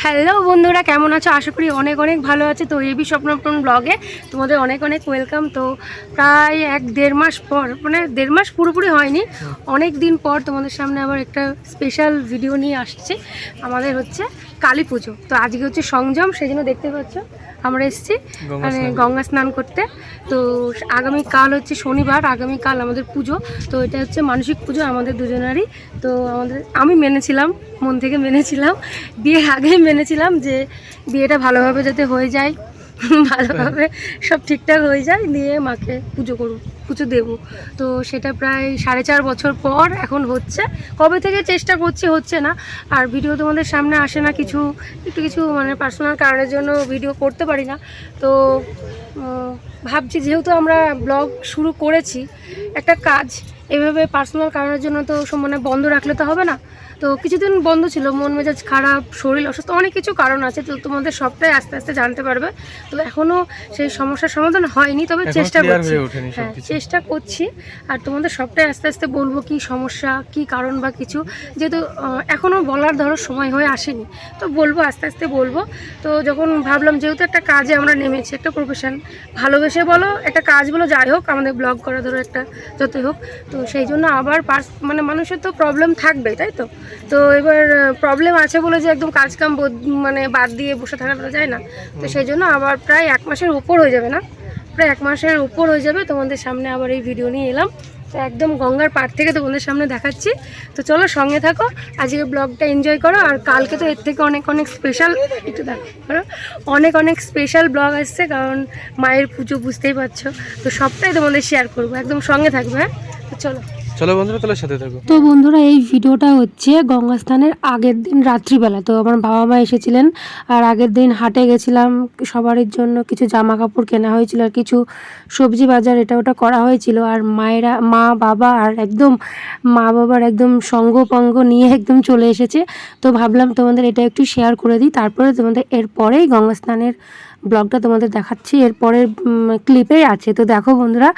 Hello বন্ধুরা, কেমন আছো? আশা করি অনেক অনেক ভালো আছে। তো এবি স্বপ্নপূরণ ব্লগে তোমাদের অনেক অনেক ওয়েলকাম। তো প্রায় 1-1.5 মাস পর, মানে 1.5 মাস পুরোপুরি হয়নি, অনেক দিন পর তোমাদের সামনে আবার একটা স্পেশাল ভিডিও নিয়ে আসছি। আমাদের হচ্ছে কালী পুজো। তো আজকে হচ্ছে সংযম, সেই জন্য দেখতে পাচ্ছ আমরা এসেছি মানে গঙ্গা স্নান করতে। তো আগামীকাল হচ্ছে শনিবার, আগামীকাল আমাদের পুজো। তো এটা হচ্ছে মানসিক পুজো আমাদের দুজনারই। তো আমি মেনেছিলাম, মন থেকে মেনেছিলাম, বিয়ের আগেই মেনেছিলাম যে বিয়েটা ভালোভাবে যাতে হয়ে যায়, ভালোভাবে সব ঠিকঠাক হয়ে যায়, দিয়ে মাকে পুজো দেবো। তো সেটা প্রায় 4.5 বছর পর এখন হচ্ছে। কবে থেকে চেষ্টা করছি, হচ্ছে না। আর ভিডিও তোমাদের সামনে আসে না, কিছু মানে পার্সোনাল কারণের জন্য ভিডিও করতে পারি না। তো ভাবছি যেহেতু আমরা ব্লগ শুরু করেছি একটা কাজ, এভাবে পার্সোনাল কারণের জন্য তো মানে বন্ধ রাখলে তো হবে না। তো কিছুদিন বন্ধ ছিল, মন মেজাজ খারাপ, শরীর অসুস্থ, অনেক কিছু কারণ আছে। তো তোমাদের সবটাই আস্তে আস্তে জানতে পারবে। তো এখনও সেই সমস্যার সমাধান হয়নি, তবে চেষ্টা করছি। আর তোমাদের সবটাই আস্তে আস্তে বলবো কি সমস্যা, কি কারণ বা কিছু, যেহেতু এখনও বলার ধরো সময় হয়ে আসেনি। তো বলবো, আস্তে আস্তে বলবো। তো যখন ভাবলাম যেহেতু একটা কাজে আমরা নেমেছি, একটা প্রফেশন, ভালোবেসে বলো, একটা কাজ বলো, যাই হোক, আমাদের ব্লগ করা ধরো একটা যতই হোক, তো সেই জন্য আবার মানে মানুষের তো প্রবলেম থাকবেই, তাই তো। তো এবার প্রবলেম আছে বলে যে একদম কাজকাম মানে বাদ দিয়ে বসে থাকা যায় না। তো সেই জন্য আবার প্রায় 1 মাসের উপর হয়ে যাবে, না প্রায় 1 মাসের উপর হয়ে যাবে, তোমাদের সামনে আবার এই ভিডিও নিয়ে এলাম। তো একদম গঙ্গার পাড় থেকে তোমাদের সামনে দেখাচ্ছি। তো চলো সঙ্গে থাকো, আজকে ব্লগটা এনজয় করো। আর কালকে তো এর থেকে অনেক অনেক স্পেশাল, একটু দেখো, অনেক অনেক স্পেশাল ব্লগ আসছে, কারণ মায়ের পুজো, বুঝতেই পারছো। তো সবটাই তোমাদের শেয়ার করবো, একদম সঙ্গে থাকবে। হ্যাঁ, তো চলো বন্ধুরা, তাহলে সাথে থাকো। তো বন্ধুরা, এই ভিডিওটা হচ্ছে গঙ্গা স্নানের আগের দিন রাত্রিবেলা। তো আমার বাবা মা এসেছিলেন, আর আগের দিন হাটে গেছিলাম, সবারই জন্য কিছু জামা কাপড় কেনা হয়েছিল, আর কিছু সবজি বাজার এটা ওটা করা হয়েছিল। আর মা বাবা আর একদম মা বাবার একদম সঙ্গ নিয়ে একদম চলে এসেছে। তো ভাবলাম তোমাদের এটা একটু শেয়ার করে দিই, তারপরে তোমাদের এরপরেই গঙ্গা স্নানের ব্লগটা তোমাদের দেখাচ্ছি, এরপরের ক্লিপেই আছে। তো দেখো বন্ধুরা,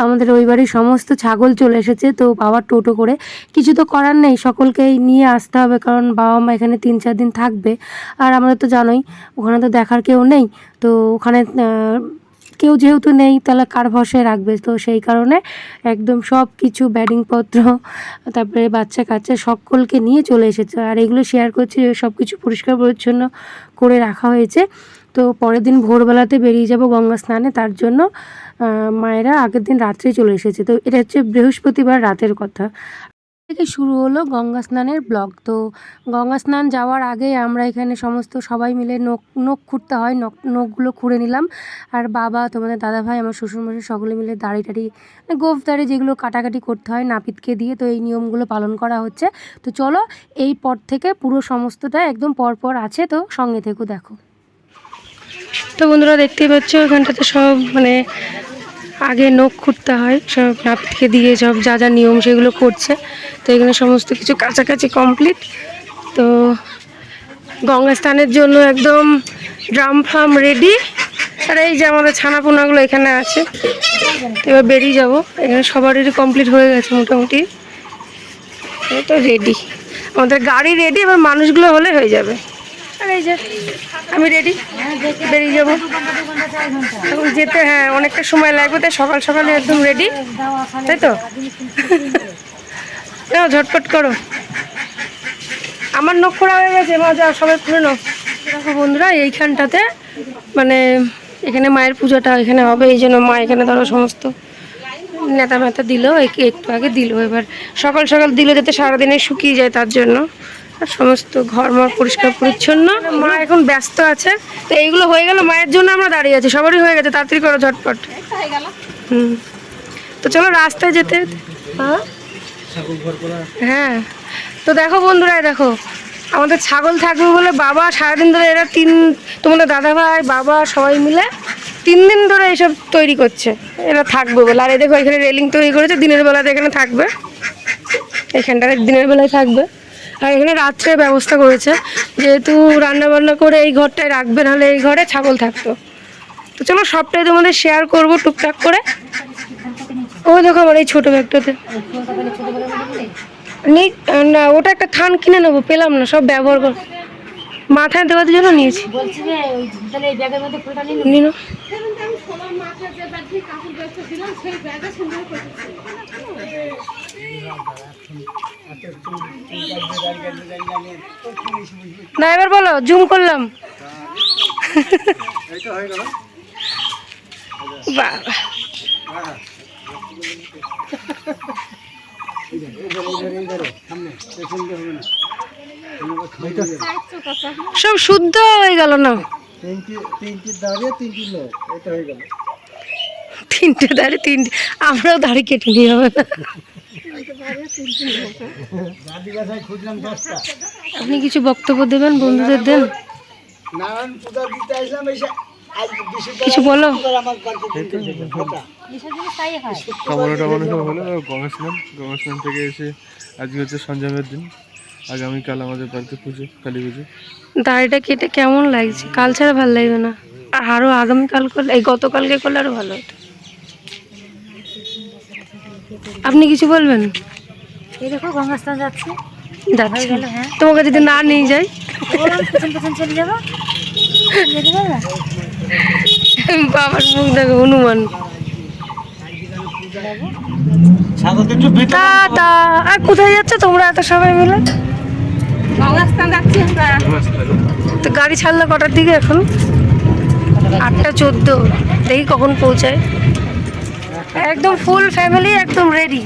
আমাদের ওই বাড়ির সমস্ত ছাগল চলে এসেছে। তো বাবা টোটো করে, কিছু তো করার নেই, সকলকেই নিয়ে আসতে হবে, কারণ বাবা মা এখানে 3-4 দিন থাকবে। আর আমরা তো জানোই ওখানে তো দেখার কেউ নেই। তো ওখানে কেউ যেহেতু নেই, তাহলে কার ভরসায় রাখবে। তো সেই কারণে একদম সব কিছু ব্যাডিংপত্র, তারপরে বাচ্চা কাচ্চা সকলকে নিয়ে চলে এসেছে। আর এগুলো শেয়ার করছি, সব কিছু পরিষ্কার পরিচ্ছন্ন করে রাখা হয়েছে। তো পরের দিন ভোরবেলাতে বেরিয়ে যাব গঙ্গা স্নানে, তার জন্য মায়েরা আগের দিন রাত্রে চলে এসেছে। তো এটা হচ্ছে বৃহস্পতিবার রাতের কথা। থেকে শুরু হলো গঙ্গা স্নানের ব্লগ। তো গঙ্গা স্নান যাওয়ার আগে আমরা এখানে সমস্ত সবাই মিলে নখ খুঁড়তে হয়, নখগুলো খুঁড়ে নিলাম। আর বাবা, তোমাদের দাদাভাই, আমার শ্বশুরমশাই, সকলে মিলে দাড়ি গোঁফ দাড়ি যেগুলো কাটাকাটি করতে হয় নাপিতকে দিয়ে, তো এই নিয়মগুলো পালন করা হচ্ছে। তো চলো, এই পর থেকে পুরো সমস্তটা একদম পরপর আছে, তো সঙ্গে থেকো, দেখো। তো বন্ধুরা, দেখতেই পাচ্ছ এখানটাতে সব মানে আগে নখ খুঁড়তে হয়, সব নাপিতকে দিয়ে সব যা যা নিয়ম সেগুলো করছে। তো এখানে সমস্ত কিছু কাছাকাছি কমপ্লিট। তো গঙ্গা স্নানের জন্য একদম ড্রাম ফার্ম রেডি। আর এই যে আমাদের ছানাপোনাগুলো এখানে আছে। এবার বেরিয়ে যাব, এখানে সবারই কমপ্লিট হয়ে গেছে মোটামুটি। তো রেডি, আমাদের গাড়ি রেডি, এবার মানুষগুলো হলে হয়ে যাবে। আর এই যে আমি রেডি, বেরিয়ে যাবো এখন যেতে। হ্যাঁ, অনেকটা সময় লাগবে, তাই সকাল সকালে একদম রেডি, তাই তো। নাও ঝটপট করো, আমার নখ খোঁড়া হয়ে গেছে, মা যা সবাই খুলে নাও। দেখো বন্ধুরা, এইখানটাতে মানে এখানে মায়ের পুজোটা এখানে হবে, এই জন্য মা এখানে ধরো সমস্ত নেতা মেতা দিল, একটু আগে দিল। এবার সকাল সকাল দিল যাতে সারাদিনে শুকিয়ে যায়, তার জন্য। আর সমস্ত ঘরমর পরিষ্কার পরিচ্ছন্ন। মা এখন ব্যস্ত আছে, তো এইগুলো হয়ে গেল মায়ের জন্য আমরা দাঁড়িয়ে আছি। সবারই হয়ে গেছে, তাড়াতাড়ি করো ঝটপট। তো চলো রাস্তায় যেতে। হ্যাঁ, তো দেখো বন্ধুরা, দেখো আমাদের ছাগল থাকবে বলে বাবা সারাদিন ধরে, এরা তোমাদের দাদাভাই বাবা সবাই মিলে 3 দিন ধরে এইসব তৈরি করছে, এরা থাকবে বলে। আর এই দেখো এখানে রেলিং তৈরি করেছে, দিনের বেলাতে এখানে থাকবে, এখানটাতে দিনের বেলায় থাকবে। আর এখানে রাত্রে ব্যবস্থা করেছে, যেহেতু রান্না বান্না করে এই ঘরটায় রাখবে, নাহলে এই ঘরে ছাগল থাকতো। তো চলো সবটাই তোমাদের শেয়ার করবো টুকটাক করে। ও দেখো আমার এই ছোটো ব্যাগটাতে না, ওটা একটা থান কিনে নেবো, পেলাম না, সব ব্যবহার কর। মাথায় দেওয়ার জন্য নিয়েছি। বলছি যে তাহলে এই ব্যাগের মধ্যে ফুলটা নিয়ে নিন। না এবার বলো, জুম করলাম। বাবা সব শুদ্ধ হয়ে গেল না? তিনটে দাঁড়িয়ে তিনটে, আমরাও দাড়ি কেটে নিয়ে হবে না। আপনি কিছু বক্তব্য দেবেন, বন্ধুদের দেন, কিছু বলো। খাবারটা টাবানো সব হলো, গঙ্গা স্নান থেকে এসে আজকে হচ্ছে সঞ্জমের দিন। আগামীকাল আমাদের বাড়িতে পুজো, কালী পুজো। দাড়িটা কেটে কেমন লাগছে? কাল ছাড়া ভালো লাগবে না, আর আরও আগামীকাল করলে, এই গতকালকে করলে আরও ভালো হতো। আপনি কিছু বলবেন? এই দেখো গঙ্গা স্নান যাচ্ছে। যাচ্ছি, হ্যাঁ তোমাকে যদি না নিয়ে যাই পেছন পেছন চলে যাবো। বাবার মুখ দেখো, হনুমান। টাটা। আর কোথায় যাচ্ছে তোমরা এত সবাই মিলে? তো গাড়ি ছাড়লো কটার দিকে? এখন 8:14। দেখি কখন পৌঁছায়। একদম ফুল ফ্যামিলি, একদম রেডি,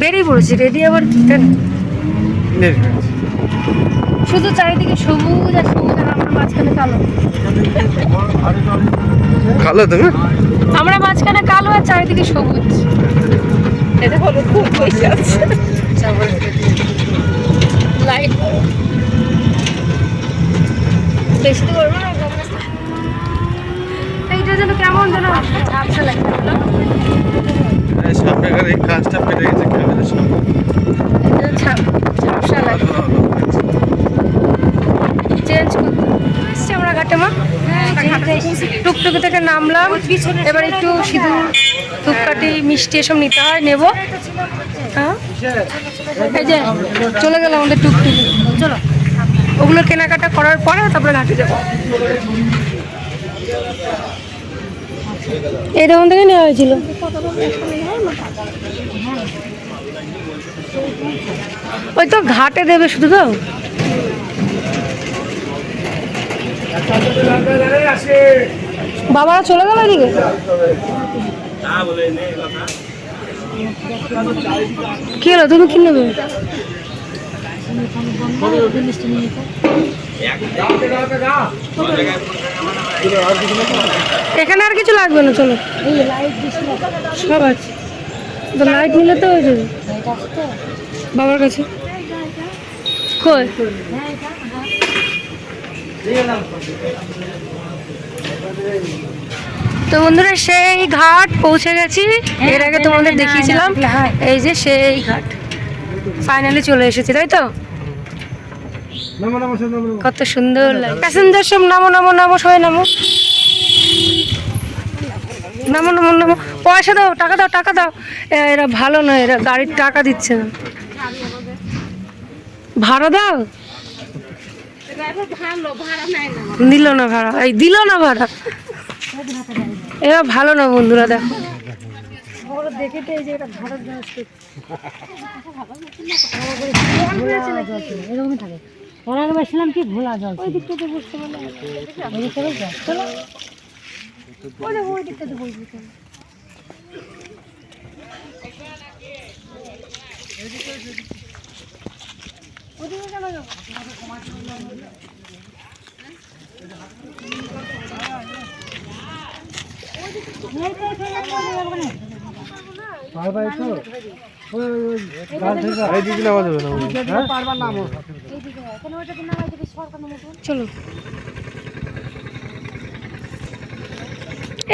বেরিয়ে পড়েছি। রেডি আবার কেন? শুধু চারিদিকে সবুজ আর সবুজ, আর আমরা মাঝখানে কালো। কালো তুমি? আমরা মাঝখানে কালো আর চারিদিকে সবুজ। এটা হলো খুব পয়সা আছে। লাইট বেশি তো করবো না। এইটা যেন কেমন যেন ঝাপসা লাগছে না? সামনে গাড়ি কাজটা পেটে গেছে, ক্যামেরার সামনে ঝাপসা লাগে। চেঞ্জ করতে এসছি আমরা ঘাটে মা। টুকটুকি থেকে নামলাম, এবার একটু সিঁদুর, ধূপকাঠি, মিষ্টি এসব নিতে হয়, নেবো। হ্যাঁ এই যে চলে গেল আমাদের টুকটুকি। চলো, ওগুলো কেনাকাটা করার পরে তারপরে ঘাটে যাবো। এই দোকান থেকে নেওয়া হয়েছিল। ওই তো ঘাটে দেবে শুধু তো। বাবারা চলে গেল এদিকে। কি হলো, তুমি কি নেবে? এখানে আর কিছু লাগবে না, চলো সব আছে। তো লাইট নিলে তো হয়ে যাবে। বাবার কাছে কই? তো বন্ধুরা সেই ঘাট পৌঁছে গেছি। এর আগে তোমাদের দেখিয়েছিলাম, এই যে সেই ঘাট ফাইনালি চলে এসেছি, তাই তো? কত সুন্দর লাগে। প্যাসেঞ্জার সব নামো নামো নামো, সবাই নামো নামো নামো নামো। পয়সা দাও, টাকা দাও, টাকা দাও। এরা ভালো নয়, এরা গাড়ির টাকা দিচ্ছে না। ভাড়া দাও। দিল না ভাড়া, এই দিল না ভাড়া। এরা ভালো না বন্ধুরা, দেখো দেখে তো এই যে এটা ভাড়া এরকমই থাকে। ওরা বসছিলাম কি ভোলা জল, ওই দিকটাতে বসতে পারলে ওই দিকটা বসবে। চলো ওই দিকটাতে বসবি। চলো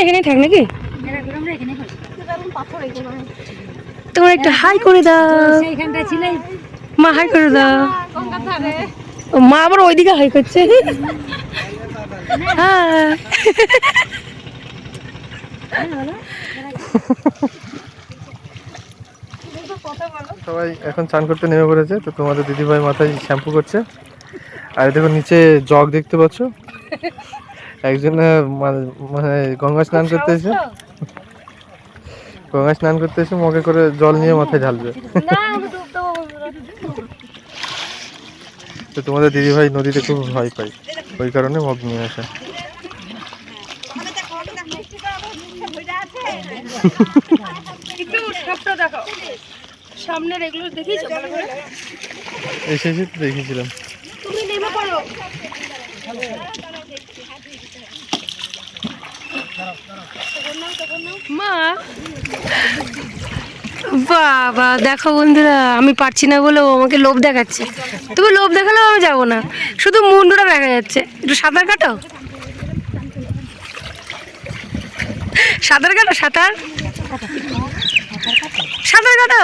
এখানেই থাক নাকি? তোমার একটু হাই করে দাও। সেইখানটা ছিলে মা হাই করে দাও। মা আবার ওইদিকে হাই করছে। হ্যাঁ সবাই এখন চান করতে নেমে পড়েছে। তো তোমাদের দিদিভাই মাথায় শ্যাম্পু করছে, আর দেখো নিচে জগ দেখতে পাচ্ছ, একজন মানে গঙ্গা স্নান করতে এসে, গঙ্গা স্নান করতে এসে মগে করে জল নিয়ে মাথায় ঢালবে। তো তোমাদের দিদিভাই নদীতে খুব ভয় পায়, ওই কারণে মগ নিয়ে আসে। সামনের এগুলো দেখিয়েছো ভালো করে? এসে এসে তো দেখেছিলাম। তুমি নেমে পড়ো। মা বাবা দেখো বন্ধুরা, আমি পারছি না বলে ও আমাকে লোভ দেখাচ্ছে। তুমি লোভ দেখালেও আমি যাবো না, শুধু মুন্ডুটা দেখা যাচ্ছে। একটু সাঁতার কাটো, সাঁতার কাটো, সাঁতার সাঁতার কাটো।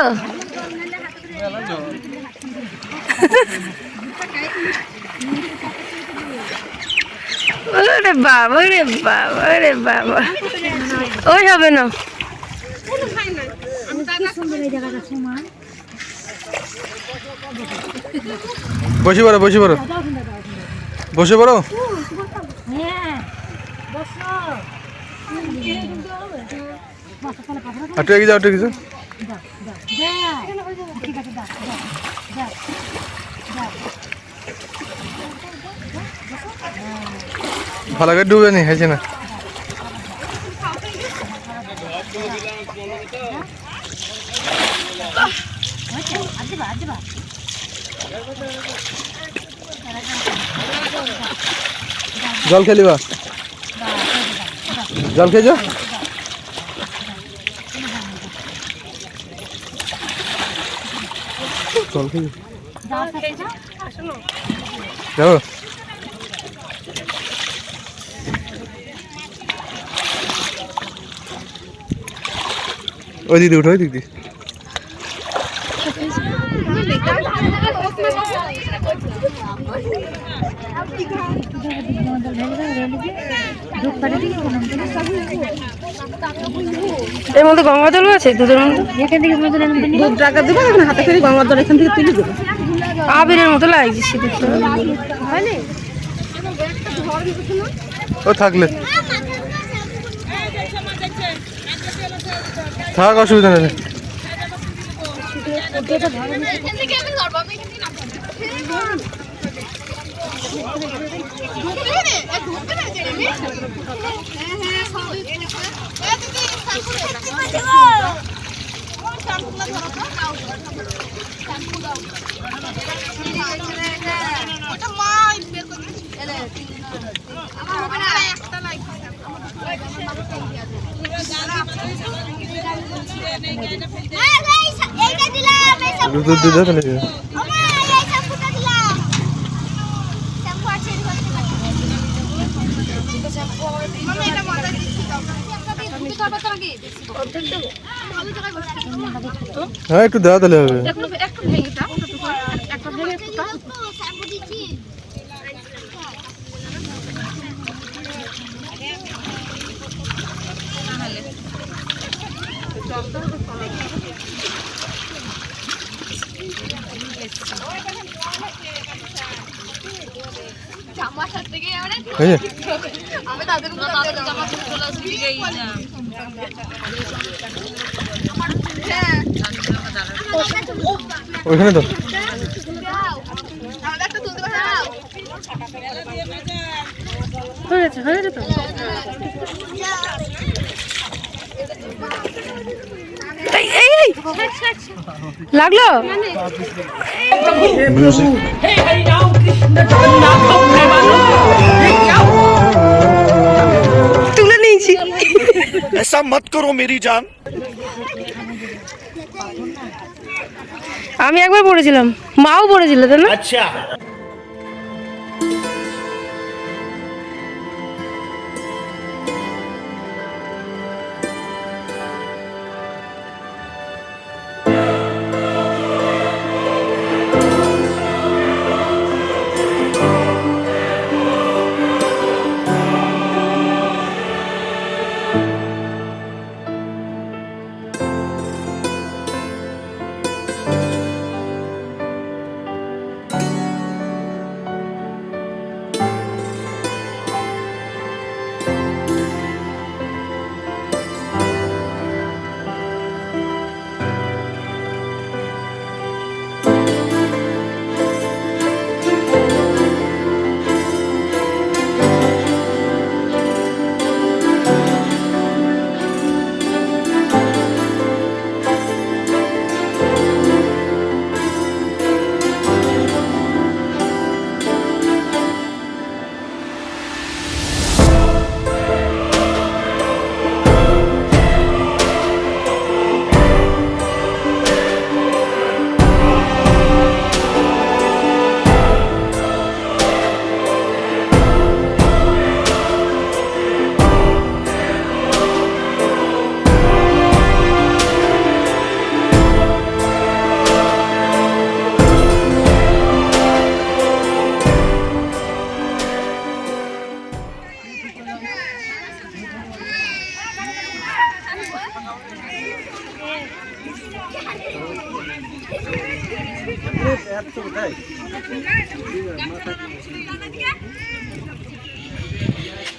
ওরে বাবা রে বাবা রে বাবা, ওই হবে না। বসে পড়ো, বসে পড়ো, বসে পড়ো। একটু এগিয়ে যাও, একটু এগিয়ে যাও। ভালো করে ডুবে নি, হয়েছে না? জল খেলিবা? জল খেয়ে যাও। জল খেয়ে যাও। ওই দিদি উঠো, ওই দিদি। এর মধ্যে গঙ্গা জল আছে, দুধের মধ্যে। দুধ টাকা দেবো, এখন হাতে করে গঙ্গার জল এখান থেকে তুলে দেবো। আবিরের মতো লাগছে শীতের। ও থাকলে থাক, অসুবিধা নেই। দুধ দিয়ে দাও তাহলে। হ্যাঁ একটু দেওয়া তাহলে হবে। ওইখানে তো হয়ে গেছে, হয়ে গেছে তো। লাগলো তুলে নিয়েছি। ऐसा मत करो मेरी जान। আমি একবার পড়েছিলাম, মাও পড়েছিল তাই না? अच्छा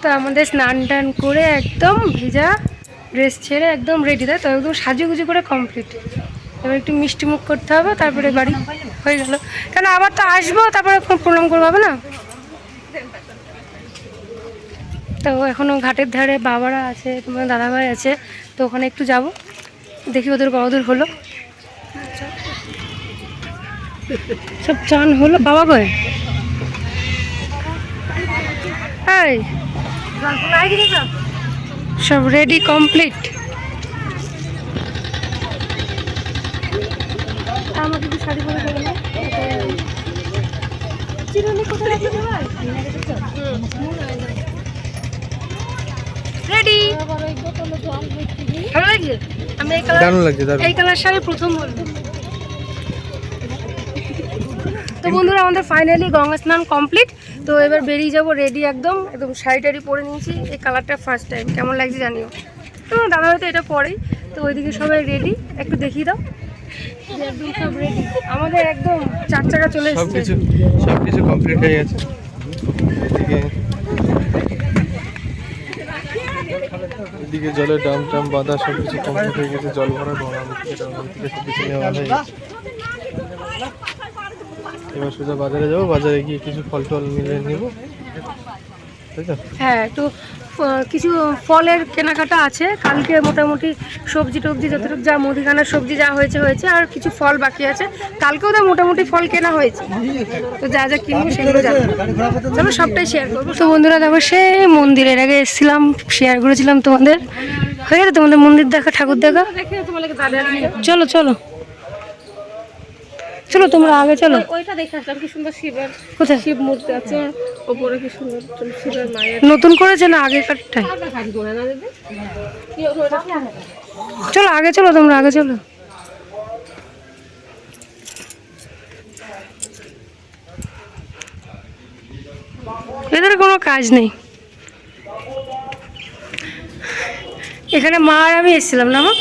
তো আমাদের স্নান টান করে একদম ভেজা ড্রেস ছেড়ে একদম রেডি, তাই তো একদম সাজুগুজু করে কমপ্লিট। এবার একটু মিষ্টি মুখ করতে হবে, তারপরে বাড়ি হয়ে গেল। কেন আবার তো আসবো, তারপরে প্রণাম করবো, হবে না? তো এখনও ঘাটের ধারে বাবারা আছে, তোমার দাদাভাই আছে, তো ওখানে একটু যাব, দেখি ওদের কতদূর হলো। সব চান হলো বাবা গয়ে সব রেডি কমপ্লিট। আমাকে কি শাড়ি পরে দেবে না? চিরুনি কোথায় রাখতে দেবে? রেডি। ভালো লাগছে? আমি এই কালার শাড়ি প্রথম বলবো। তো বন্ধুরা আমাদের ফাইনালি গঙ্গা স্নান কমপ্লিট। তো এবার বেরিয়ে যাবো রেডি, একদম একদম শাড়ি টাড়ি পরে নিয়েছি। এই কালারটা ফার্স্ট টাইম, কেমন লাগছে জানিও। তো দাদা হয়তো এটা পরেই। তো ওইদিকে সবাই রেডি, একটু দেখিয়ে দাও। একদম সব রেডি, আমাদের একদম 4 চাকা চলে এসেছে, সবকিছু কমপ্লিট হয়ে গেছে। এদিকে জলের ডাম টাম বাঁধা সবকিছু কমপ্লিট হয়ে গেছে, জল ভরা সবকিছু নেওয়া হয়ে গেছে। এবার সোজা বাজারে যাবো, বাজারে গিয়ে কিছু ফল টল মিলে নেবো, তাই তো? হ্যাঁ, একটু কিছু ফলের কেনাকাটা আছে। কালকে মোটামুটি সবজি টবজি যতটুকু যা মুদিখানার সবজি যা হয়েছে হয়েছে, আর কিছু ফল বাকি আছে। কালকেও তো মোটামুটি ফল কেনা হয়েছে, তো যা যা কিনবো সেগুলো যাবো। চলো সবটাই শেয়ার করবো। তো বন্ধুরা দেখো, সেই মন্দিরের আগে এসেছিলাম, শেয়ার করেছিলাম তোমাদের। হয়ে গেছে তোমাদের মন্দির দেখা, ঠাকুর দেখা। চলো চলো চলো, তোমরা আগে চলো। ওইটা দেখে আসলাম, কি সুন্দর শিবের কোথায় শিব মূর্তি আছে ওপরে, কি সুন্দর শিবের মায়ের। নতুন করেছে না আগেকারটাই? চলো আগে চলো, তোমরা আগে চলো। এদের কোনো কাজ নেই। এখানে মা আর আমি এসেছিলাম না মা?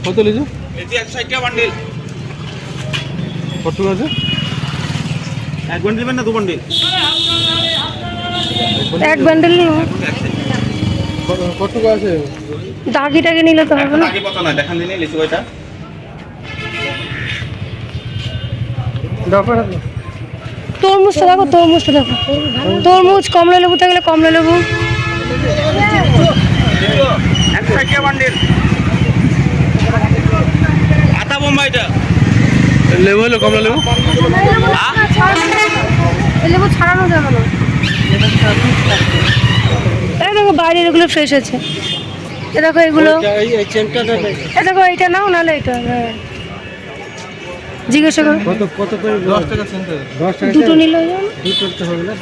কত লিচু? কত আছে? 1 বান্ডিল না 2 বান্ডিল? এক বান্ডেল কত আছে? দাগি টাগে নিলে তো হবে না। আগে কত না দেখান দিনে লিচু কয়টা? তরমুজটা দেখো, তরমুজটা দেখো, তরমুজ, কমলা লেবু থাকলে কমলা লেবু। 160 বান্ডিল। আতা বোম্বাইটা লেবু হলো, কমলা লেবু? এই লেবু ছাড়ানো যাবে না। এই দেখো বাইরের এগুলো ফ্রেশ আছে। এ দেখো এগুলো, এ দেখো এইটা নাও, নাহলে এটা। হ্যাঁ জিজ্ঞাসা করো কত করে? 10 টাকা সেন্টার। দুটো নিল, দুটো তো হবে না।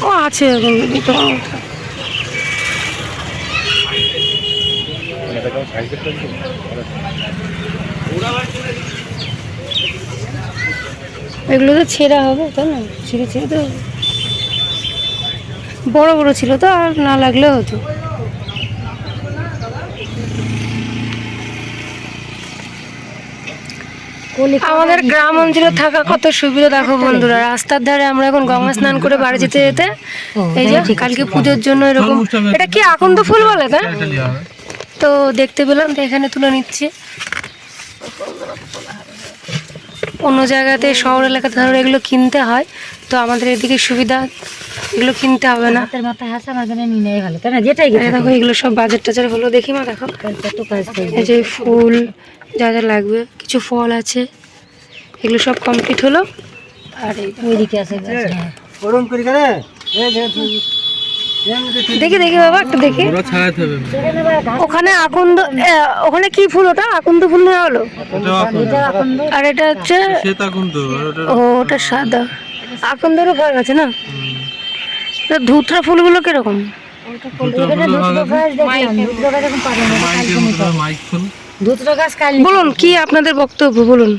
ও আছে দুটো। এগুলো তো ছেঁড়া হবে, তাই না? ছিঁড়ে ছিঁড়ে তো বড় বড় ছিল, তো আর না লাগলেও হতো। আমাদের গ্রাম অঞ্চলে থাকা কত সুবিধা দেখো বন্ধুরা। রাস্তার ধারে আমরা এখন গঙ্গা স্নান করে বাড়ি যেতে যেতে এই যে কালকে পুজোর জন্য এরকম, এটা কি আকন্দ ফুল বলে তাই? তো দেখতে পেলাম, তো এখানে তুলে নিচ্ছি। অন্য জায়গাতে শহর এলাকাতে ধরো এগুলো কিনতে হয়, তো আমাদের এদিকে সুবিধা, এগুলো কিনতে হবে না। দেখো এগুলো সব বাজার টাজার হলো, দেখি মা দেখো এই যে ফুল যা যা লাগবে, কিছু ফল আছে, এগুলো সব কমপ্লিট হলো। আর এই ওইদিকে আছে ওরম করি করে দেখি দেখি বাবা একটু দেখি। ওরা ছাড়াতে হবে ওখানে আকন্দ ওখানে কি ফুল ওটা আকন্দ ফুল নেওয়া হলো। আর এটা হচ্ছে সেটা কিন্তু ও ওটা সাদা আকন্দেরও ভাগ আছে না। ধুতরা ফুলগুলো কিরকম? বলুন কি আপনাদের বক্তব্য বলুন।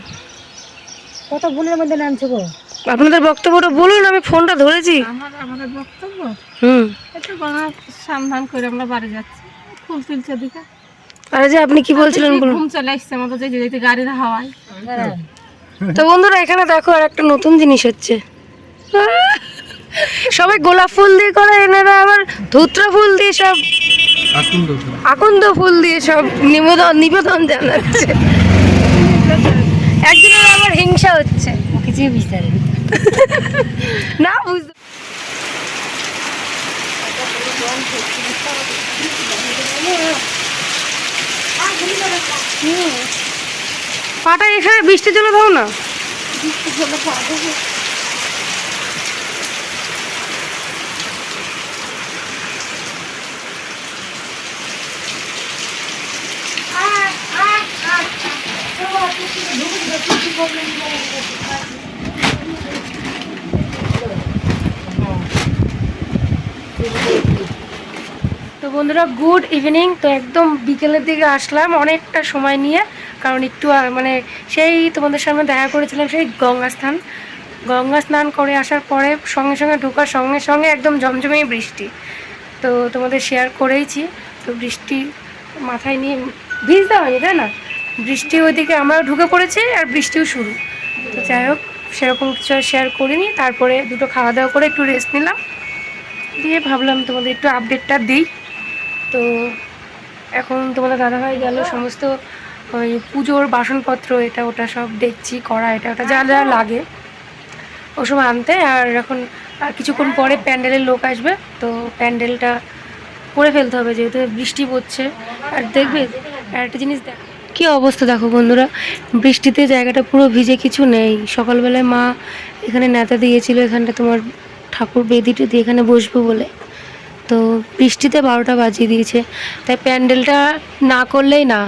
কত ফুলের মধ্যে নামছে গো? আপনাদের বক্তব্যটা বলুন, আমি ফোনটা ধরেছি। আমাদের বক্তব্য হুম একটু গলা সাবধান করে আমরা বাড়ি যাচ্ছি, ফুল তুলছে দিকে। আরে যে আপনি কি বলছিলেন বলুন। ঘুম চলে আসছে আমাদের, যেতে যেতে গাড়ির হাওয়ায়। তো বন্ধুরা এখানে দেখো আর একটা নতুন জিনিস হচ্ছে। সবাই গোলাপ ফুল দিয়ে করে, এনারা আবার ধুতরা ফুল দিয়ে সব আকন্দ ফুল দিয়ে সব নিবেদন জানাচ্ছে। একজনের আবার হিংসা হচ্ছে। কিছুই বুঝতে পারি না বুঝতে পাটা এখানে বৃষ্টি চলে দাও না। তো বন্ধুরা গুড ইভিনিং। তো একদম বিকেলের দিকে আসলাম অনেকটা সময় নিয়ে, কারণ একটু মানে সেই তোমাদের সামনে দেখা করেছিলাম সেই গঙ্গা স্নান করে আসার পরে সঙ্গে সঙ্গে ঢোকার সঙ্গে সঙ্গে একদম জমজমে বৃষ্টি। তো তোমাদের শেয়ার করেইছি। তো বৃষ্টি মাথায় নিয়ে ভিজতে হয়নি তাই না, বৃষ্টি ওইদিকে আমরাও ঢুকে পড়েছি আর বৃষ্টিও শুরু। তো যাই হোক সেরকম কিছু আর শেয়ার করিনি। তারপরে দুটো খাওয়া দাওয়া করে একটু রেস্ট নিলাম, দিয়ে ভাবলাম তোমাদের একটু আপডেটটা দিই। তো এখন তোমাদের দাদাভাই গেল সমস্ত ওই পুজোর বাসনপত্র এটা ওটা সব দেখছি করা, এটা ওটা যা যা লাগে ওসব আনতে। আর এখন আর কিছুক্ষণ পরে প্যান্ডেলের লোক আসবে, তো প্যান্ডেলটা করে ফেলতে হবে যেহেতু বৃষ্টি পড়ছে। আর দেখবে আর একটা জিনিস দেখ কী অবস্থা দেখো বন্ধুরা, বৃষ্টিতে জায়গাটা পুরো ভিজে, কিছু নেই। সকালবেলায় মা এখানে নেতা দিয়েছিল, এখানটা তোমার ঠাকুর বেদিটা দিয়ে এখানে বসবো বলে, তো বৃষ্টিতে 12টা বাজিয়ে দিয়েছে। তাই প্যান্ডেলটা না করলেই না,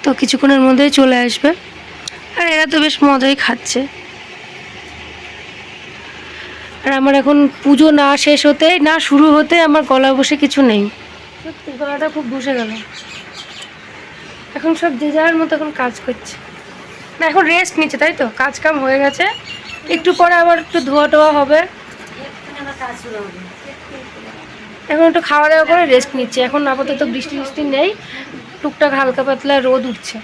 তো কিছুক্ষণের মধ্যেই চলে আসবে। আর এরা তো বেশ মজাই খাচ্ছে। আর আমার এখন পুজো না শেষ হতে না শুরু হতে আমার গলা বসে কিছু নেই, সত্যি গলাটা খুব বসে গেল। এখন সব যে যার মতো এখন কাজ করছে, না এখন রেস্ট নিচ্ছে, তাই তো কাজ কাম হয়ে গেছে। একটু পরে আবার একটু ধোয়া টোয়া হবে, এখন একটু খাওয়া দাওয়া করে রেস্ট নিচ্ছে। এখন আপাতত বৃষ্টি নেই, টুকটাক হালকা পাতলা রোদ উঠছে।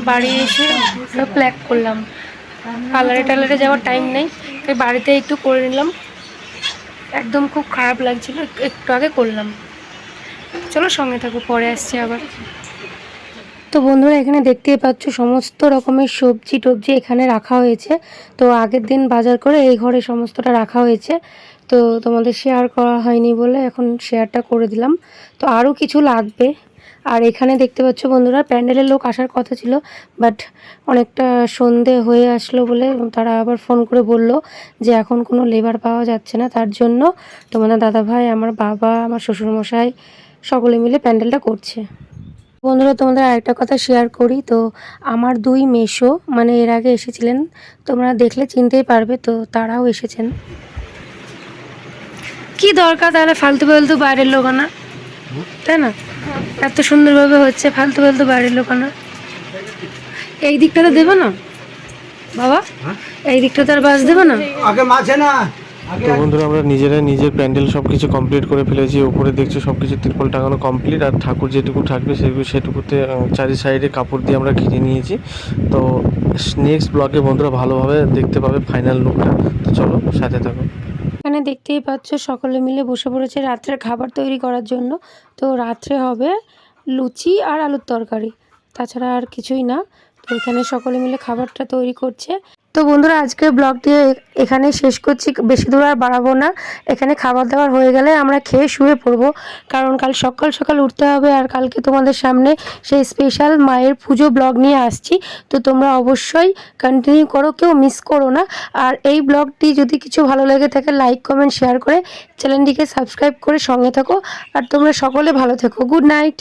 বাড়ি এসে সব প্ল্যাক করলাম, পার্লারে যাওয়ার টাইম নেই, তাই বাড়িতে একটু করে নিলাম। একদম খুব খারাপ লাগছিল, একটু আগে করলাম। চলো সঙ্গে থাকো, পরে আসছি আবার। তো বন্ধুরা এখানে দেখতেই পাচ্ছ সমস্ত রকমের সবজি টবজি এখানে রাখা হয়েছে। তো আগের দিন বাজার করে এই ঘরে সমস্তটা রাখা হয়েছে, তো তোমাদের শেয়ার করা হয়নি বলে এখন শেয়ারটা করে দিলাম। তো আরও কিছু লাগবে। আর এখানে দেখতে পাচ্ছ বন্ধুরা প্যান্ডেলের লোক আসার কথা ছিল, বাট অনেকটা সন্ধে হয়ে আসলো বলে তারা আবার ফোন করে বলল যে এখন কোনো লেবার পাওয়া যাচ্ছে না, তার জন্য তোমাদের দাদাভাই, আমার বাবা, আমার শ্বশুরমশাই সকলে মিলে প্যান্ডেলটা করছে। বন্ধুরা তোমাদের আরেকটা কথা শেয়ার করি। তো আমার 2 মেসো মানে এর আগে এসেছিলেন, তোমরা দেখলে চিনতেই পারবে, তো তারাও এসেছেন। কি দরকার তাহলে ফালতু বাইরের লোক আনা, তাই না? এত সুন্দরভাবে হচ্ছে, ফালতু বাইরের লোক আনা। এই দিকটাতে দেবে না বাবা, এই দিকটাতে আর বাস দেবে না। আগে মাছে না তো বন্ধুরা আমরা নিজেরাই নিজের প্যান্ডেল সব কিছু কমপ্লিট করে ফেলেছি। উপরে দেখছি সব কিছু তিরপল টাঙানো কমপ্লিট, আর ঠাকুর যেটুকু থাকবে সেটুকুতে চারি সাইডে কাপড় দিয়ে আমরা ঘিরে নিয়েছি। তো নেক্সট ব্লগে বন্ধুরা ভালোভাবে দেখতে পাবে ফাইনাল লুকটা। তো চলো সাথে থাকো। এখানে দেখতেই পাচ্ছ সকলে মিলে বসে পড়েছে রাত্রের খাবার তৈরি করার জন্য। তো রাত্রে হবে লুচি আর আলুর তরকারি, তাছাড়া আর কিছুই না। তো এখানে সকলে মিলে খাবারটা তৈরি করছে। তো বন্ধুরা আজকের ব্লগটি এখানে শেষ করছি, বেশি দূর আর বাড়াবো না। এখানে খাবার দাবার হয়ে গেলে আমরা খেয়ে শুয়ে পড়বো, কারণ কাল সকাল সকাল উঠতে হবে আর কালকে তোমাদের সামনে সেই স্পেশাল মায়ের পুজো ব্লগ নিয়ে আসছি। তো তোমরা অবশ্যই কন্টিনিউ করো, কেউ মিস করো না। আর এই ব্লগটি যদি কিছু ভালো লেগে থাকে লাইক কমেন্ট শেয়ার করে চ্যানেলটিকে সাবস্ক্রাইব করে সঙ্গে থাকো। আর তোমরা সকলে ভালো থেকো। Good night.